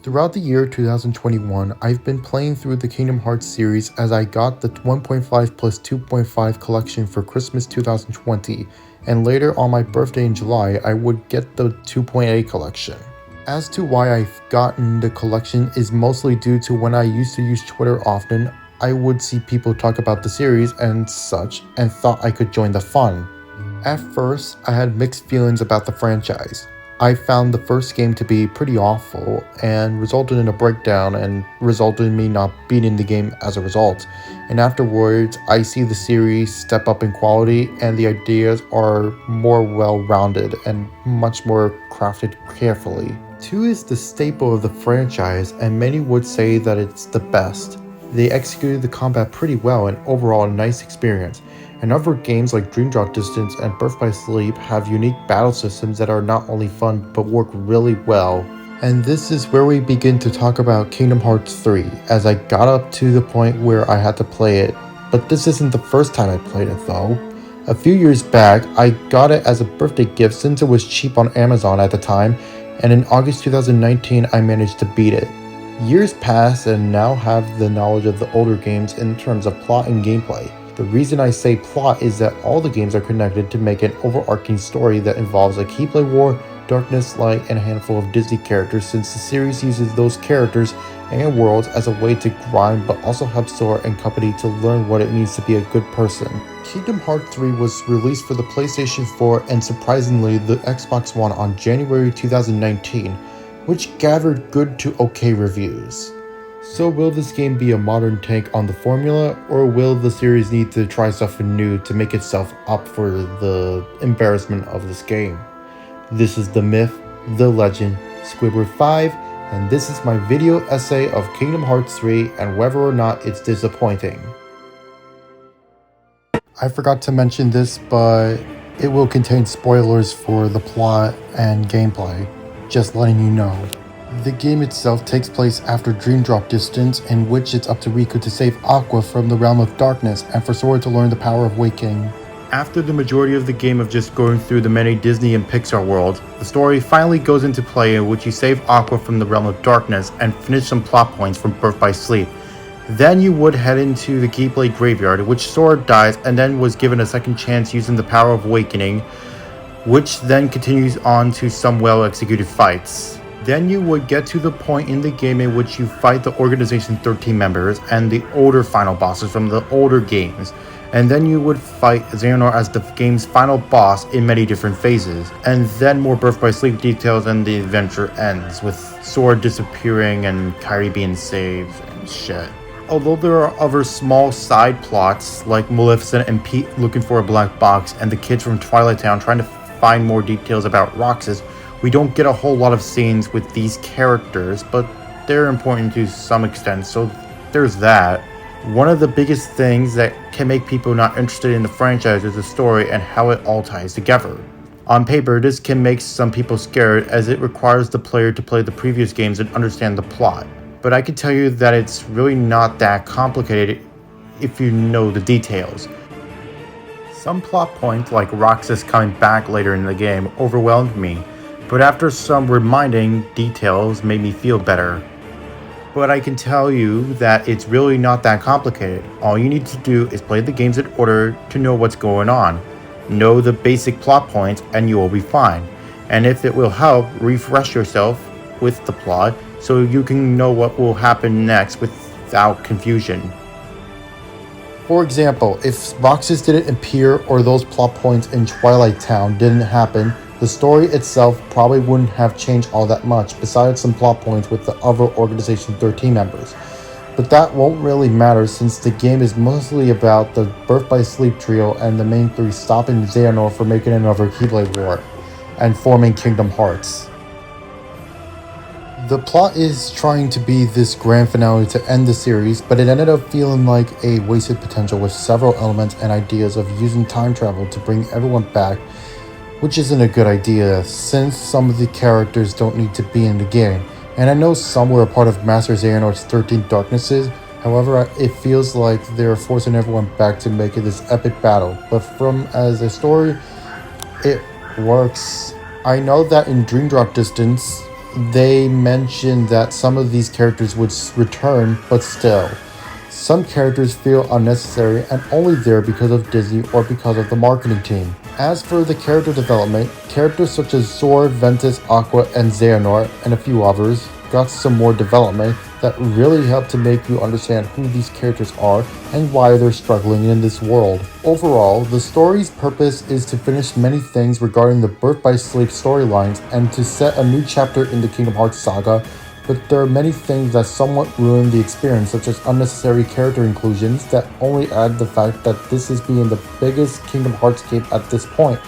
Throughout the year 2021, I've been playing through the Kingdom Hearts series as I got the 1.5 plus 2.5 collection for Christmas 2020, and later on my birthday in July, I would get the 2.8 collection. As to why I've gotten the collection is mostly due to when I used to use Twitter often, I would see people talk about the series and such, and thought I could join the fun. At first, I had mixed feelings about the franchise. I found the first game to be pretty awful and resulted in a breakdown and resulted in me not beating the game as a result. And afterwards, I see the series step up in quality and the ideas are more well-rounded and much more crafted carefully. 2 is the staple of the franchise and many would say that it's the best. They executed the combat pretty well and overall a nice experience. And other games like Dream Drop Distance and Birth by Sleep have unique battle systems that are not only fun but work really well. And this is where we begin to talk about Kingdom Hearts 3, as I got up to the point where I had to play it. But this isn't the first time I played it though. A few years back, I got it as a birthday gift since it was cheap on Amazon at the time, and in August 2019 I managed to beat it. Years pass and now have the knowledge of the older games in terms of plot and gameplay. The reason I say plot is that all the games are connected to make an overarching story that involves a Keyblade War, Darkness, Light, and a handful of Disney characters, since the series uses those characters and worlds as a way to grind but also helps Sora and company to learn what it means to be a good person. Kingdom Hearts 3 was released for the PlayStation 4 and surprisingly the Xbox One on January 2019, which gathered good to okay reviews. So will this game be a modern take on the formula, or will the series need to try something new to make itself up for the embarrassment of this game? This is the myth, the legend, Squidward 5, and this is my video essay of Kingdom Hearts 3 and whether or not it's disappointing. I forgot to mention this, but it will contain spoilers for the plot and gameplay, just letting you know. The game itself takes place after Dream Drop Distance, in which it's up to Riku to save Aqua from the Realm of Darkness and for Sora to learn the power of Waking. After the majority of the game of just going through the many Disney and Pixar worlds, the story finally goes into play in which you save Aqua from the Realm of Darkness and finish some plot points from Birth by Sleep. Then you would head into the Keyblade Graveyard, which Sora dies and then was given a second chance using the power of Awakening, which then continues on to some well-executed fights. Then you would get to the point in the game in which you fight the Organization 13 members and the older final bosses from the older games. And then you would fight Xehanort as the game's final boss in many different phases. And then more Birth by Sleep details and the adventure ends, with Sora disappearing and Kairi being saved and shit. Although there are other small side plots, like Maleficent and Pete looking for a black box and the kids from Twilight Town trying to find more details about Roxas, we don't get a whole lot of scenes with these characters, but they're important to some extent, so there's that. One of the biggest things that can make people not interested in the franchise is the story and how it all ties together. On paper, this can make some people scared as it requires the player to play the previous games and understand the plot. But I can tell you that it's really not that complicated if you know the details. Some plot points, like Roxas coming back later in the game, overwhelmed me. But after some reminding, details made me feel better. But I can tell you that it's really not that complicated. All you need to do is play the games in order to know what's going on. Know the basic plot points and you will be fine. And if it will help, refresh yourself with the plot so you can know what will happen next without confusion. For example, if Roxas didn't appear or those plot points in Twilight Town didn't happen, the story itself probably wouldn't have changed all that much, besides some plot points with the other Organization 13 members. But that won't really matter since the game is mostly about the Birth by Sleep trio and the main 3 stopping Xehanort from making another Keyblade War and forming Kingdom Hearts. The plot is trying to be this grand finale to end the series, but it ended up feeling like a wasted potential with several elements and ideas of using time travel to bring everyone back, which isn't a good idea since some of the characters don't need to be in the game. And I know some were a part of Master Xehanort's 13 Darknesses, however it feels like they're forcing everyone back to make it this epic battle, but from as a story, it works. I know that in Dream Drop Distance, they mentioned that some of these characters would return, but still. Some characters feel unnecessary and only there because of Disney or because of the marketing team. As for the character development, characters such as Zor, Ventus, Aqua, and Xehanort, and a few others, got some more development that really helped to make you understand who these characters are and why they're struggling in this world. Overall, the story's purpose is to finish many things regarding the Birth by Sleep storylines and to set a new chapter in the Kingdom Hearts saga, but there are many things that somewhat ruin the experience, such as unnecessary character inclusions that only add the fact that this is being the biggest Kingdom Hearts game at this point.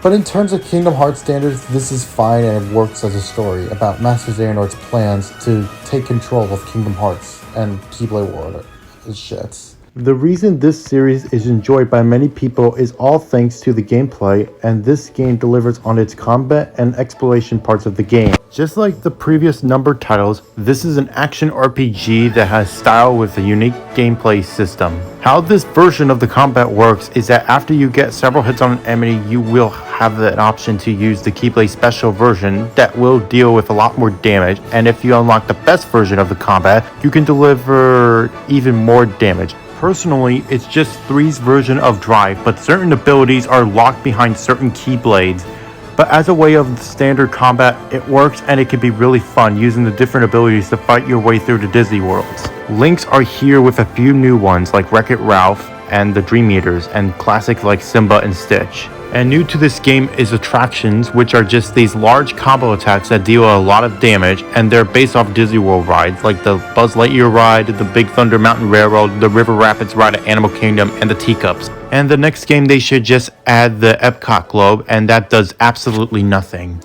But in terms of Kingdom Hearts standards, this is fine and it works as a story about Master Xehanort's plans to take control of Kingdom Hearts and Keyblade World. Shits. The reason this series is enjoyed by many people is all thanks to the gameplay, and this game delivers on its combat and exploration parts of the game. Just like the previous numbered titles, this is an action RPG that has style with a unique gameplay system. How this version of the combat works is that after you get several hits on an enemy, you will have an option to use the Keyblade special version that will deal with a lot more damage, and if you unlock the best version of the combat, you can deliver even more damage. Personally, it's just 3's version of Drive, but certain abilities are locked behind certain Keyblades. But as a way of standard combat, it works and it can be really fun using the different abilities to fight your way through the Disney worlds. Links are here with a few new ones like Wreck-It Ralph and the Dream Eaters, and classics like Simba and Stitch. And new to this game is attractions, which are just these large combo attacks that deal a lot of damage, and they're based off Disney World rides like the Buzz Lightyear ride, the Big Thunder Mountain Railroad, the River Rapids ride at Animal Kingdom, and the Teacups. And the next game they should just add the Epcot Globe, and that does absolutely nothing.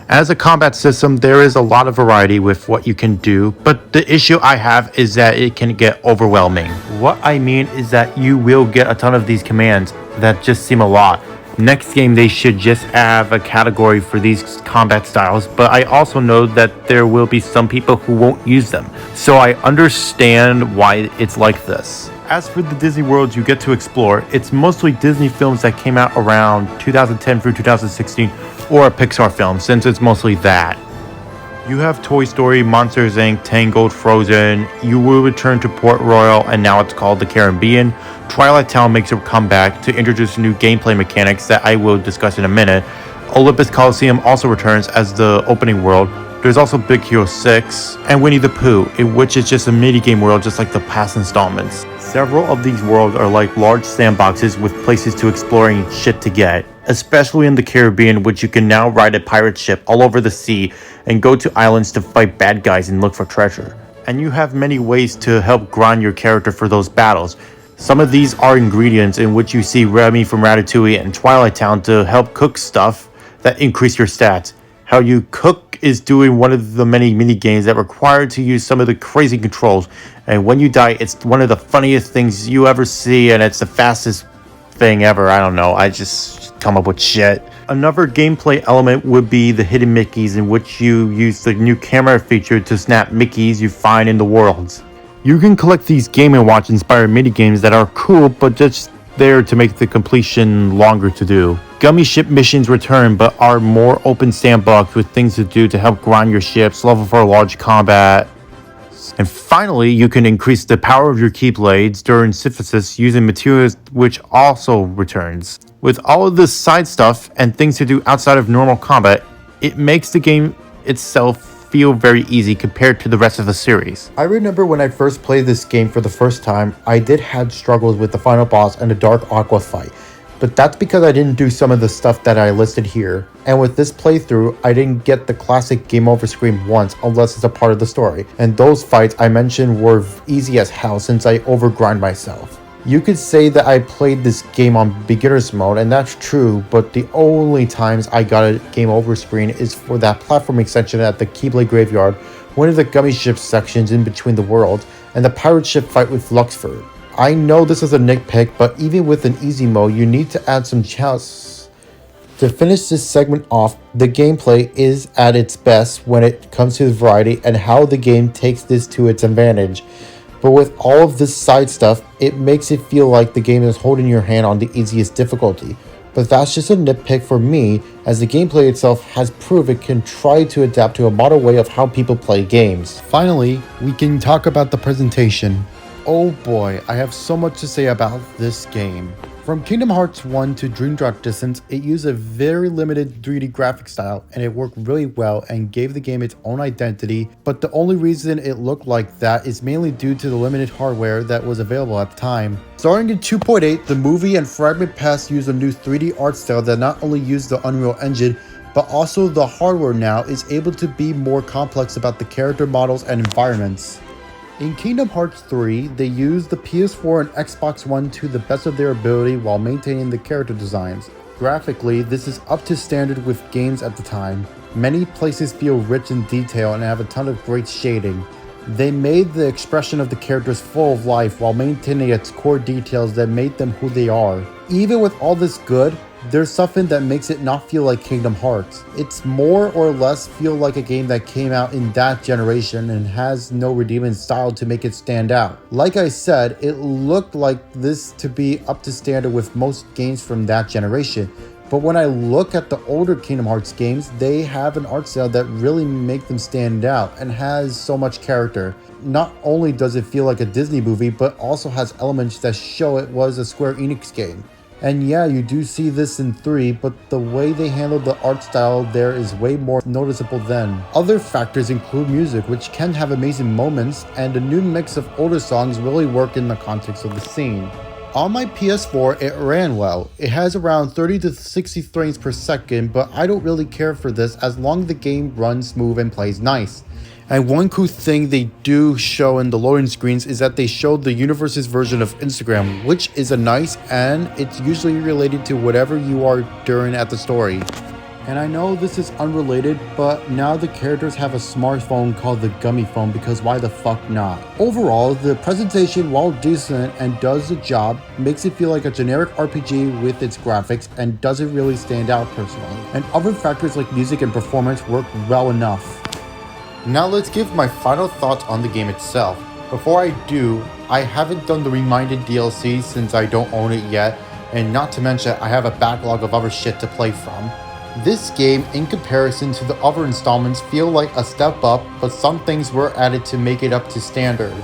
As a combat system, there is a lot of variety with what you can do, but the issue I have is that it can get overwhelming. What I mean is that you will get a ton of these commands that just seem a lot. Next game they should just have a category for these combat styles, but I also know that there will be some people who won't use them, so I understand why it's like this. As for the Disney worlds you get to explore, it's mostly Disney films that came out around 2010 through 2016, or a Pixar film, since it's mostly that. You have Toy Story, Monsters Inc., Tangled, Frozen. You will return to Port Royal, and now it's called the Caribbean. Twilight Town makes a comeback to introduce new gameplay mechanics that I will discuss in a minute. Olympus Coliseum also returns as the opening world. There's also Big Hero 6 and Winnie the Pooh, which is just a mini-game world just like the past installments. Several of these worlds are like large sandboxes with places to explore and shit to get, especially in the Caribbean, which you can now ride a pirate ship all over the sea and go to islands to fight bad guys and look for treasure. And you have many ways to help grind your character for those battles. Some of these are ingredients in which you see Remy from Ratatouille and Twilight Town to help cook stuff that increase your stats. How you cook is doing one of the many mini games that require to use some of the crazy controls, and when you die, it's one of the funniest things you ever see, and it's the fastest thing ever. I don't know, I just come up with shit. Another gameplay element would be the hidden Mickeys, in which you use the new camera feature to snap Mickeys you find in the worlds. You can collect these Game & Watch inspired minigames that are cool, but just there to make the completion longer to do. Gummy ship missions return, but are more open sandbox with things to do to help grind your ships, level for large combat. And finally, you can increase the power of your Keyblades during synthesis using materials, which also returns. With all of this side stuff and things to do outside of normal combat, it makes the game itself feel very easy compared to the rest of the series. I remember when I first played this game for the first time, I did have struggles with the final boss and the Dark Aqua fight, but that's because I didn't do some of the stuff that I listed here. And with this playthrough, I didn't get the classic game over screen once unless it's a part of the story, and those fights I mentioned were easy as hell since I overgrind myself. You could say that I played this game on beginner's mode, and that's true, but the only times I got a game over screen is for that platforming section at the Keyblade Graveyard, one of the gummy ship sections in between the worlds, and the pirate ship fight with Luxford. I know this is a nitpick, but even with an easy mode, you need to add some challenge. To finish this segment off, the gameplay is at its best when it comes to the variety and how the game takes this to its advantage. But with all of this side stuff, it makes it feel like the game is holding your hand on the easiest difficulty. but that's just a nitpick for me, as the gameplay itself has proved it can try to adapt to a modern way of how people play games. Finally, we can talk about the presentation. Oh boy, I have so much to say about this game. From Kingdom Hearts 1 to Dream Drop Distance, it used a very limited 3D graphic style and it worked really well and gave the game its own identity, but the only reason it looked like that is mainly due to the limited hardware that was available at the time. Starting in 2.8, the movie and Fragment Pass used a new 3D art style that not only used the Unreal Engine, but also the hardware now is able to be more complex about the character models and environments. In Kingdom Hearts 3, they used the PS4 and Xbox One to the best of their ability while maintaining the character designs. Graphically, this is up to standard with games at the time. Many places feel rich in detail and have a ton of great shading. They made the expression of the characters full of life while maintaining its core details that made them who they are. Even with all this good, there's something that makes it not feel like Kingdom Hearts. It's more or less feel like a game that came out in that generation and has no redeeming style to make it stand out. Like I said, it looked like this to be up to standard with most games from that generation. But when I look at the older Kingdom Hearts games, they have an art style that really make them stand out and has so much character. Not only does it feel like a Disney movie, but also has elements that show it was a Square Enix game. And yeah, you do see this in 3, but the way they handled the art style there is way more noticeable then. Other factors include music, which can have amazing moments, and a new mix of older songs really work in the context of the scene. On my PS4, it ran well. It has around 30 to 60 frames per second, but I don't really care for this as long as the game runs smooth and plays nice. And one cool thing they do show in the loading screens is that they show the universe's version of Instagram, which is a nice, and it's usually related to whatever you are during at the story. And I know this is unrelated, but now the characters have a smartphone called the Gummy Phone because why the fuck not? Overall, the presentation, while decent and does the job, makes it feel like a generic RPG with its graphics and doesn't really stand out personally. And other factors like music and performance work well enough. Now let's give my final thoughts on the game itself. Before I do, I haven't done the Reminded DLC since I don't own it yet, and not to mention I have a backlog of other shit to play from. This game, in comparison to the other installments, feel like a step up, but some things were added to make it up to standard.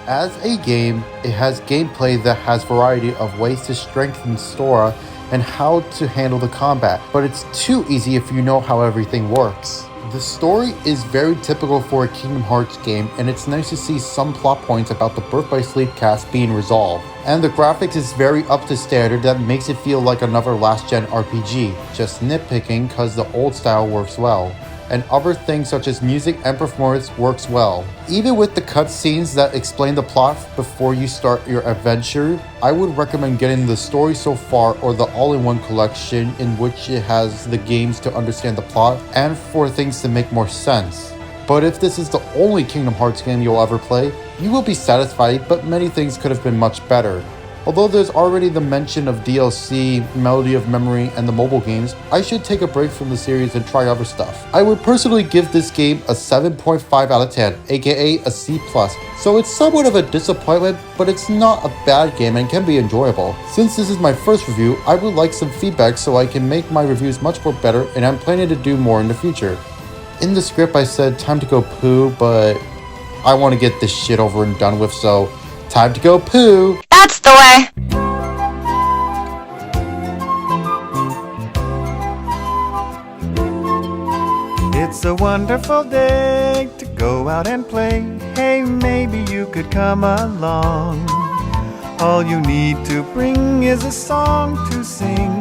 As a game, it has gameplay that has variety of ways to strengthen Sora and how to handle the combat, but it's too easy if you know how everything works. The story is very typical for a Kingdom Hearts game, and it's nice to see some plot points about the Birth by Sleep cast being resolved. And the graphics is very up to standard that makes it feel like another last gen RPG, just nitpicking cause the old style works well. And other things such as music and performance works well. Even with the cutscenes that explain the plot before you start your adventure, I would recommend getting the story so far or the all-in-one collection in which it has the games to understand the plot and for things to make more sense. But if this is the only Kingdom Hearts game you'll ever play, you will be satisfied, but many things could have been much better. Although there's already the mention of DLC, Melody of Memory, and the mobile games, I should take a break from the series and try other stuff. I would personally give this game a 7.5 out of 10, aka a C+, so it's somewhat of a disappointment, but it's not a bad game and can be enjoyable. Since this is my first review, I would like some feedback so I can make my reviews much more better, and I'm planning to do more in the future. In the script I said time to go poo, but I want to get this shit over and done with, so time to go poo! That's the way! It's a wonderful day to go out and play. Hey, maybe you could come along. All you need to bring is a song to sing,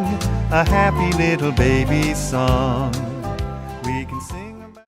a happy little baby song.